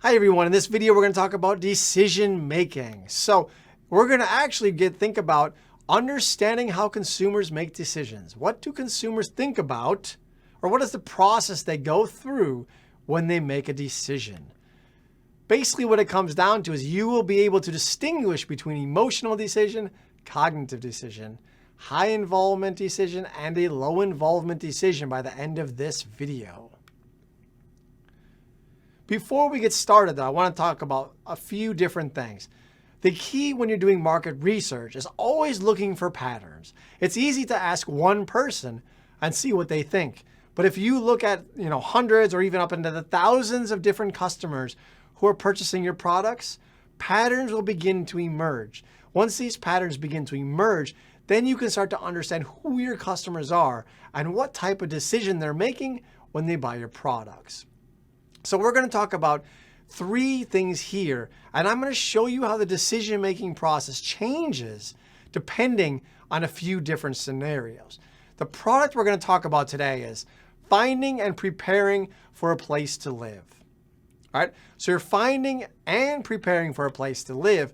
Hi everyone, in this video we're going to talk about decision making. So we're going to actually think about understanding how consumers make decisions. What do consumers think about, or what is the process they go through when they make a decision? Basically what it comes down to is you will be able to distinguish between emotional decision, cognitive decision, high involvement decision, and a low involvement decision by the end of this video. Before we get started, though, I want to talk about a few different things. The key when you're doing market research is always looking for patterns. It's easy to ask one person and see what they think. But if you look at hundreds or even up into the thousands of different customers who are purchasing your products, patterns will begin to emerge. Once these patterns begin to emerge, then you can start to understand who your customers are and what type of decision they're making when they buy your products. So we're going to talk about three things here, and I'm going to show you how the decision-making process changes depending on a few different scenarios. The product we're going to talk about today is finding and preparing for a place to live. All right, so you're finding and preparing for a place to live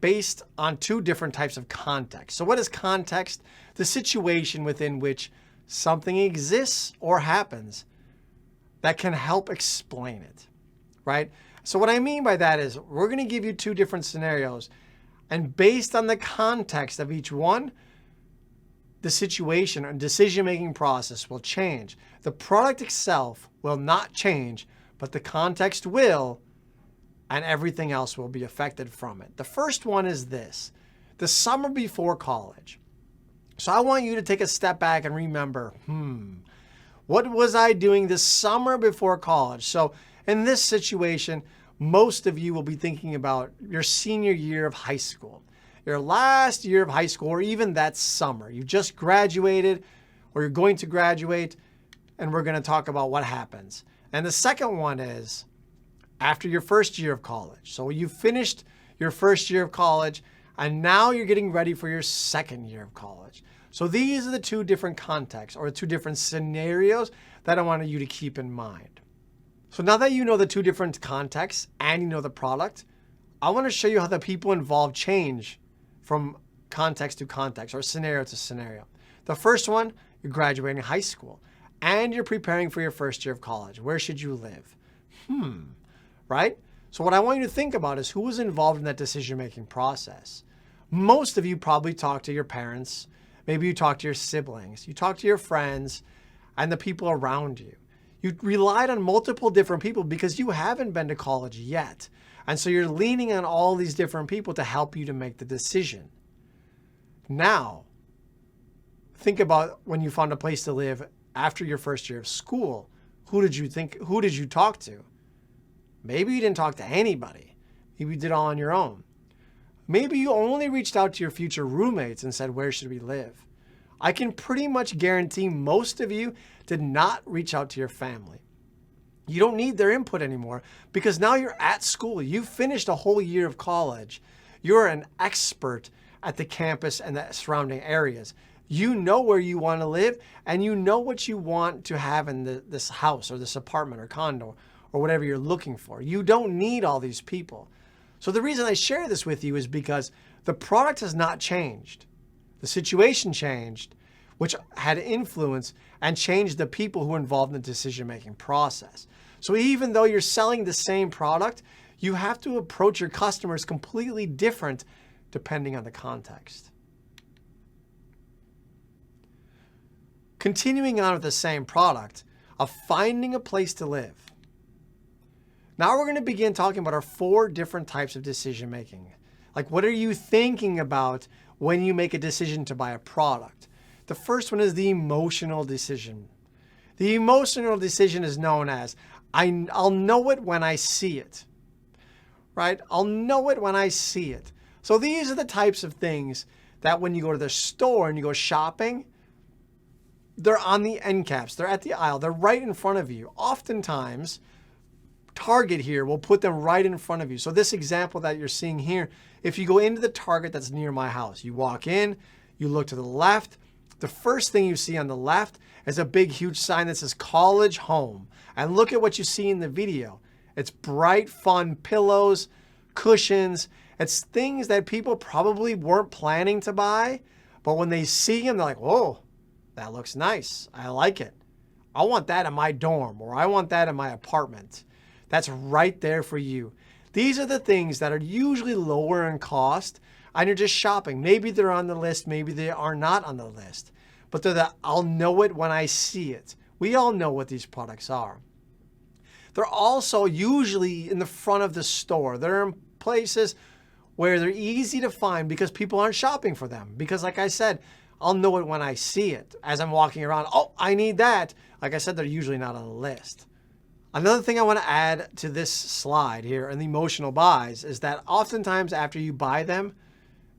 based on two different types of context. So what is context? The situation within which something exists or happens that can help explain it, right? So what I mean by that is we're going to give you two different scenarios, and based on the context of each one, the situation and decision-making process will change. The product itself will not change, but the context will, and everything else will be affected from it. The first one is this: the summer before college. So I want you to take a step back and remember, what was I doing this summer before college? So in this situation, most of you will be thinking about your senior year of high school, your last year of high school, or even that summer. You just graduated or you're going to graduate, and we're going to talk about what happens. And the second one is after your first year of college. So you finished your first year of college, and now you're getting ready for your second year of college. So these are the two different contexts or two different scenarios that I wanted you to keep in mind. So now that you know the two different contexts and you know the product, I want to show you how the people involved change from context to context or scenario to scenario. The first one, you're graduating high school and you're preparing for your first year of college. Where should you live? Right? So what I want you to think about is who was involved in that decision-making process. Most of you probably talked to your parents. Maybe you talk to your siblings, you talk to your friends and the people around you. You relied on multiple different people because you haven't been to college yet. And so you're leaning on all these different people to help you to make the decision. Now, think about when you found a place to live after your first year of school. Who did you talk to? Maybe you didn't talk to anybody. Maybe you did all on your own. Maybe you only reached out to your future roommates and said, where should we live? I can pretty much guarantee most of you did not reach out to your family. You don't need their input anymore because now you're at school. You finished a whole year of college. You're an expert at the campus and the surrounding areas. You know where you want to live and you know what you want to have in this house or this apartment or condo or whatever you're looking for. You don't need all these people. So the reason I share this with you is because the product has not changed. The situation changed, which had influence and changed the people who are involved in the decision-making process. So even though you're selling the same product, you have to approach your customers completely different depending on the context. Continuing on with the same product of finding a place to live. Now we're going to begin talking about our four different types of decision making. Like, what are you thinking about when you make a decision to buy a product? The first one is the emotional decision. The emotional decision is known as, I'll know it when I see it, right? I'll know it when I see it. So these are the types of things that when you go to the store and you go shopping, they're on the end caps. They're at the aisle. They're right in front of you. Oftentimes, Target here will put them right in front of you. So this example that you're seeing here, if you go into the Target that's near my house, you walk in, you look to the left, the first thing you see on the left is a big, huge sign that says College Home. And look at what you see in the video. It's bright, fun pillows, cushions. It's things that people probably weren't planning to buy, but when they see them, they're like, whoa, that looks nice. I like it. I want that in my dorm, or I want that in my apartment. That's right there for you. These are the things that are usually lower in cost, and you're just shopping. Maybe they're on the list, maybe they are not on the list, but I'll know it when I see it. We all know what these products are. They're also usually in the front of the store. They're in places where they're easy to find because people aren't shopping for them. Because like I said, I'll know it when I see it. As I'm walking around, oh, I need that. Like I said, they're usually not on the list. Another thing I want to add to this slide here in the emotional buys is that oftentimes after you buy them,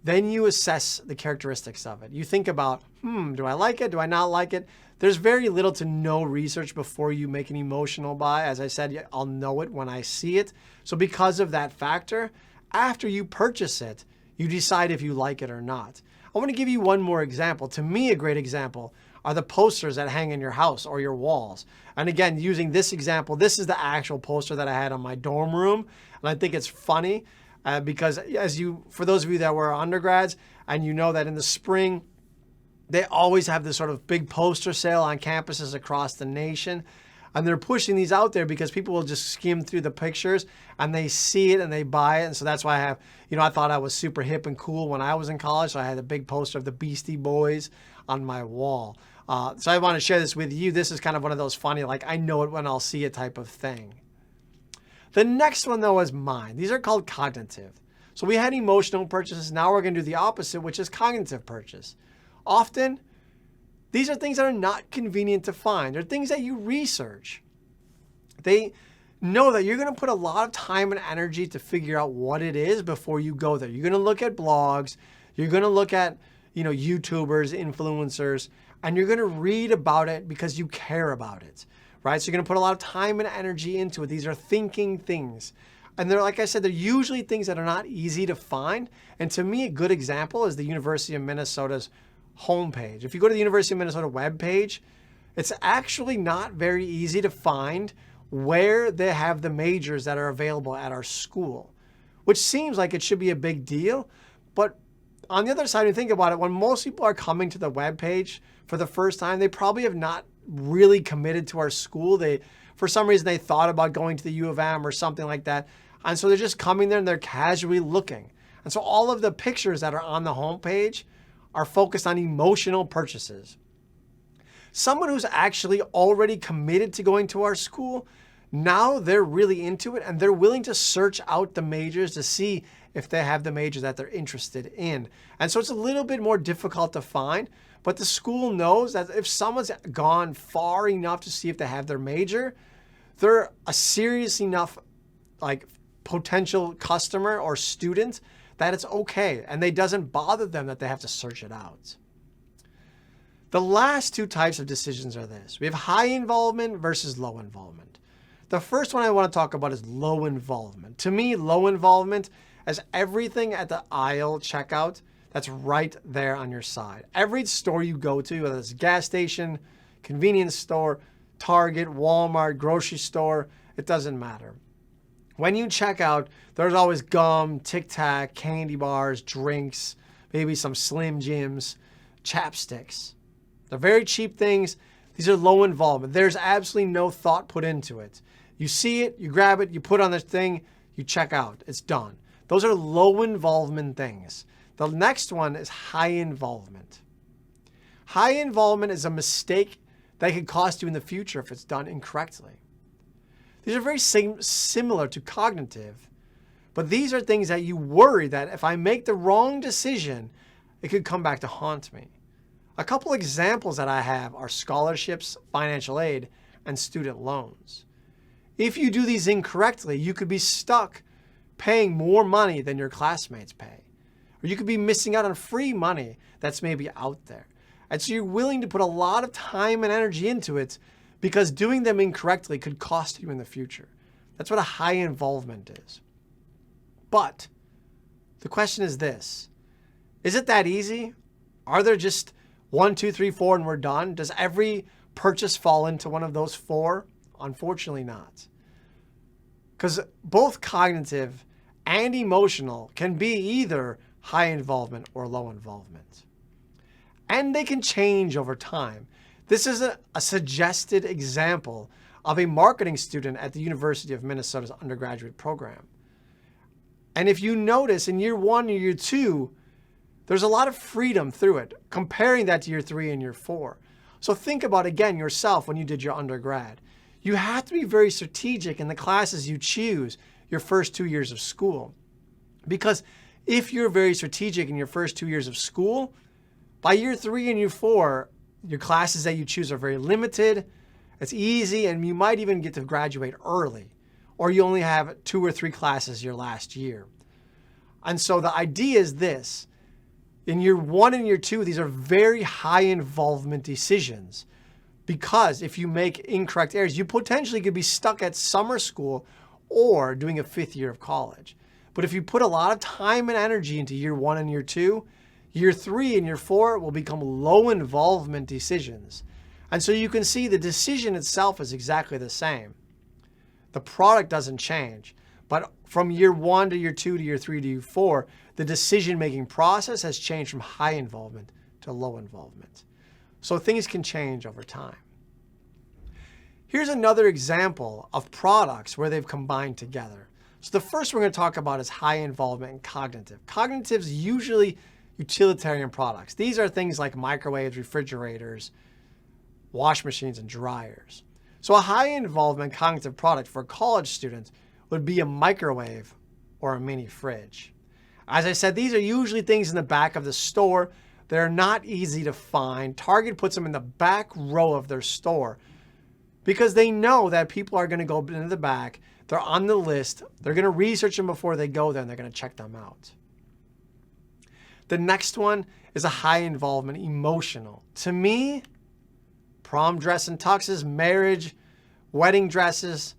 then you assess the characteristics of it. You think about, do I like it? Do I not like it? There's very little to no research before you make an emotional buy. As I said, I'll know it when I see it. So because of that factor, after you purchase it, you decide if you like it or not. I want to give you one more example. To me, a great example are the posters that hang in your house or your walls. And again, using this example, this is the actual poster that I had on my dorm room. And I think it's funny because for those of you that were undergrads, and you know that in the spring, they always have this sort of big poster sale on campuses across the nation. And they're pushing these out there because people will just skim through the pictures and they see it and they buy it. And so that's why I have, I thought I was super hip and cool when I was in college. So I had a big poster of the Beastie Boys on my wall. So I want to share this with you. This is kind of one of those funny, like I know it when I'll see it type of thing. The next one though is mine. These are called cognitive. So we had emotional purchases. Now we're going to do the opposite, which is cognitive purchase. Often, these are things that are not convenient to find. They're things that you research. They know that you're going to put a lot of time and energy to figure out what it is before you go there. You're going to look at blogs. You're going to look at, YouTubers, influencers, and you're going to read about it because you care about it, right? So you're going to put a lot of time and energy into it. These are thinking things. And they're, like I said, they're usually things that are not easy to find. And to me, a good example is the University of Minnesota's homepage. If you go to the University of Minnesota webpage, it's actually not very easy to find where they have the majors that are available at our school, which seems like it should be a big deal. But on the other side, when you think about it, when most people are coming to the webpage for the first time, they probably have not really committed to our school. For some reason, they thought about going to the U of M or something like that. And so they're just coming there and they're casually looking. And so all of the pictures that are on the homepage are focused on emotional purchases. Someone who's actually already committed to going to our school, now they're really into it and they're willing to search out the majors to see if they have the majors that they're interested in. And so it's a little bit more difficult to find, but the school knows that if someone's gone far enough to see if they have their major, they're a serious enough potential customer or student that it's okay, and it doesn't bother them that they have to search it out. The last two types of decisions are this. We have high involvement versus low involvement. The first one I want to talk about is low involvement. To me, low involvement is everything at the aisle checkout that's right there on your side. Every store you go to, whether it's a gas station, convenience store, Target, Walmart, grocery store, it doesn't matter. When you check out, there's always gum, Tic Tac, candy bars, drinks, maybe some Slim Jims, chapsticks. They're very cheap things. These are low involvement. There's absolutely no thought put into it. You see it, you grab it, you put on the thing, you check out. It's done. Those are low involvement things. The next one is high involvement. High involvement is a mistake that could cost you in the future if it's done incorrectly. These are very similar to cognitive, but these are things that you worry that if I make the wrong decision, it could come back to haunt me. A couple examples that I have are scholarships, financial aid, and student loans. If you do these incorrectly, you could be stuck paying more money than your classmates pay. Or you could be missing out on free money that's maybe out there. And so you're willing to put a lot of time and energy into it because doing them incorrectly could cost you in the future. That's what a high involvement is. But the question is this: is it that easy? Are there just 1, 2, 3, 4 and we're done? Does every purchase fall into one of those 4? Unfortunately not. because both cognitive and emotional can be either high involvement or low involvement. And they can change over time. This is a suggested example of a marketing student at the University of Minnesota's undergraduate program. And if you notice in year 1 and year 2, there's a lot of freedom through it, comparing that to year 3 and year 4. So think about, again, yourself when you did your undergrad. You have to be very strategic in the classes you choose your first 2 years of school. Because if you're very strategic in your first 2 years of school, by year 3 and year 4, your classes that you choose are very limited. It's easy, and you might even get to graduate early, or you only have 2 or 3 classes your last year. And so the idea is this. In year 1 and year 2, these are very high involvement decisions, because if you make incorrect errors, you potentially could be stuck at summer school or doing a 5th year of college. But if you put a lot of time and energy into year 1 and year 2, year 3 and year 4 will become low involvement decisions. And so you can see the decision itself is exactly the same. The product doesn't change. But from year 1 to year 2 to year 3 to year 4, the decision-making process has changed from high involvement to low involvement. So things can change over time. Here's another example of products where they've combined together. So the first we're going to talk about is high involvement and cognitive. Cognitive's usually utilitarian products. These are things like microwaves, refrigerators, wash machines, and dryers. So a high involvement cognitive product for a college student would be a microwave or a mini fridge. As I said, these are usually things in the back of the store. They're not easy to find. Target puts them in the back row of their store because they know that people are going to go into the back. They're on the list. They're going to research them before they go there, and they're going to check them out. The next one is a high involvement emotional. To me, prom dress and tuxes, marriage, wedding dresses,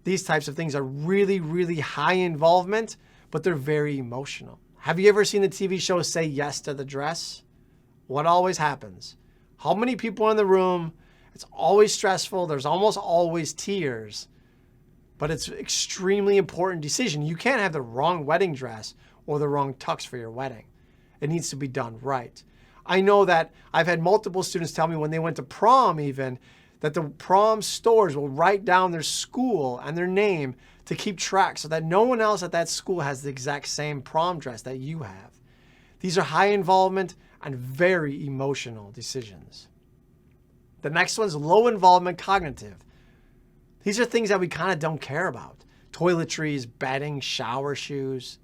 these types of things are really, really high involvement, but they're very emotional. Have you ever seen the TV show Say Yes to the Dress? What always happens? How many people are in the room? It's always stressful. There's almost always tears, but it's an extremely important decision. You can't have the wrong wedding dress or the wrong tux for your wedding. It needs to be done right. I know that I've had multiple students tell me when they went to prom even, that the prom stores will write down their school and their name to keep track so that no one else at that school has the exact same prom dress that you have. These are high involvement and very emotional decisions. The next one's low involvement cognitive. These are things that we kind of don't care about. Toiletries, bedding, shower shoes,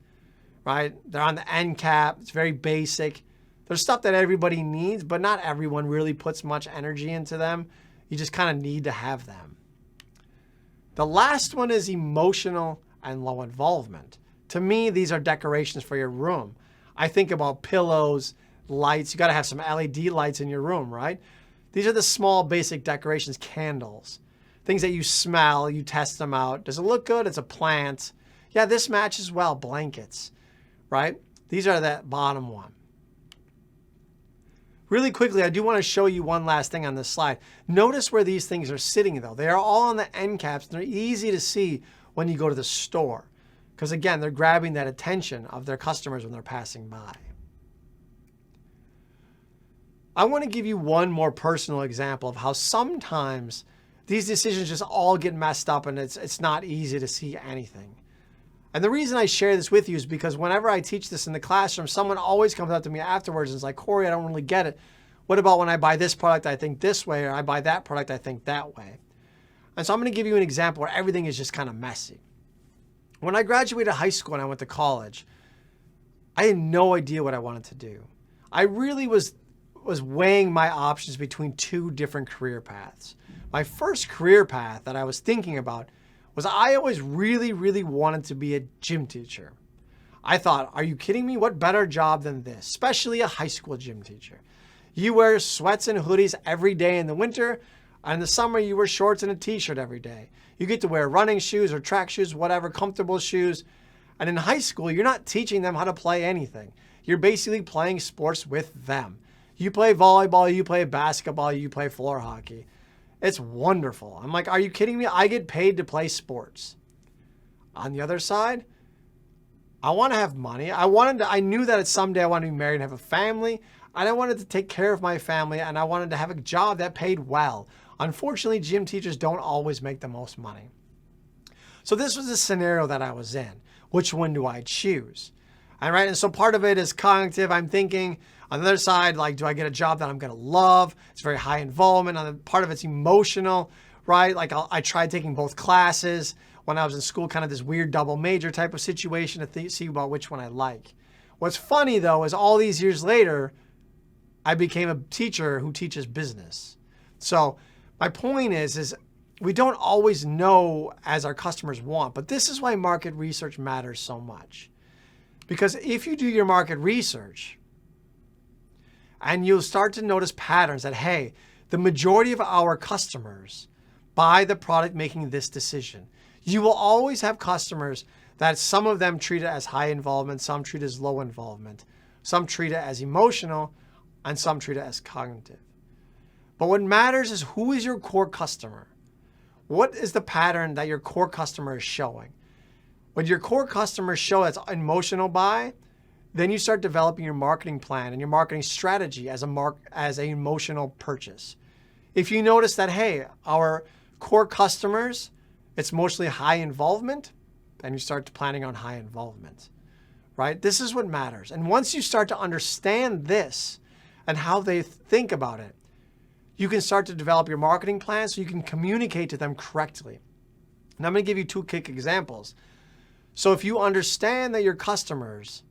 right? They're on the end cap. It's very basic. There's stuff that everybody needs, but not everyone really puts much energy into them. You just kind of need to have them. The last one is emotional and low involvement. To me, these are decorations for your room. I think about pillows, lights. You got to have some LED lights in your room, right? These are the small basic decorations, candles, things that you smell, you test them out. Does it look good? It's a plant. Yeah, this matches well. Blankets, right? These are that bottom one. Really quickly, I do want to show you one last thing on this slide. Notice where these things are sitting, though. They are all on the end caps, and they're easy to see when you go to the store. Because, again, they're grabbing that attention of their customers when they're passing by. I want to give you one more personal example of how sometimes these decisions just all get messed up, and it's not easy to see anything. And the reason I share this with you is because whenever I teach this in the classroom, someone always comes up to me afterwards and is like, Corey, I don't really get it. What about when I buy this product, I think this way, or I buy that product, I think that way? And so I'm going to give you an example where everything is just kind of messy. When I graduated high school and I went to college, I had no idea what I wanted to do. I really was weighing my options between 2 different career paths. My first career path that I was thinking about was I always really, really wanted to be a gym teacher. I thought, are you kidding me? What better job than this? Especially a high school gym teacher. You wear sweats and hoodies every day in the winter, and in the summer you wear shorts and a t-shirt every day. You get to wear running shoes or track shoes, whatever, comfortable shoes. And in high school, you're not teaching them how to play anything. You're basically playing sports with them. You play volleyball, you play basketball, you play floor hockey. It's wonderful. I'm like, are you kidding me? I get paid to play sports. On the other side, I want to have money. I knew that someday I wanted to be married and have a family, and I wanted to take care of my family, and I wanted to have a job that paid well. Unfortunately, gym teachers don't always make the most money. So this was the scenario that I was in. Which one do I choose? All right, and so part of it is cognitive. I'm thinking on the other side, like, do I get a job that I'm going to love? It's very high involvement. On the part of it's emotional, right? Like I tried taking both classes when I was in school, kind of this weird double major type of situation to see about which one I like. What's funny though is all these years later, I became a teacher who teaches business. So my point is we don't always know as our customers want, but this is why market research matters so much. Because if you do your market research and you'll start to notice patterns that, hey, the majority of our customers buy the product making this decision. You will always have customers that some of them treat it as high involvement, some treat it as low involvement, some treat it as emotional, and some treat it as cognitive. But what matters is who is your core customer? What is the pattern that your core customer is showing? When your core customers show it's emotional buy, then you start developing your marketing plan and your marketing strategy as an emotional purchase. If you notice that, hey, our core customers, it's mostly high involvement, then you start planning on high involvement, right? This is what matters. And once you start to understand this and how they think about it, you can start to develop your marketing plan so you can communicate to them correctly. And I'm going to give you two quick examples. So if you understand that your customers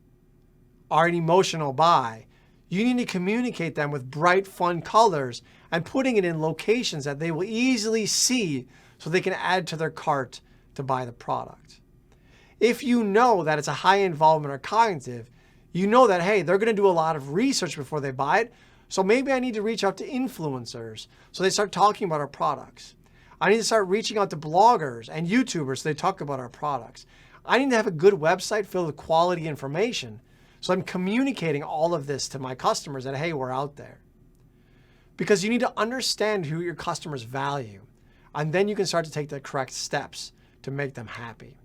are an emotional buy, you need to communicate them with bright, fun colors and putting it in locations that they will easily see so they can add to their cart to buy the product. If you know that it's a high involvement or cognitive, you know that, hey, they're going to do a lot of research before they buy it. So maybe I need to reach out to influencers so they start talking about our products. I need to start reaching out to bloggers and YouTubers so they talk about our products. I need to have a good website filled with quality information so I'm communicating all of this to my customers that, hey, we're out there. Because you need to understand who your customers value, and then you can start to take the correct steps to make them happy.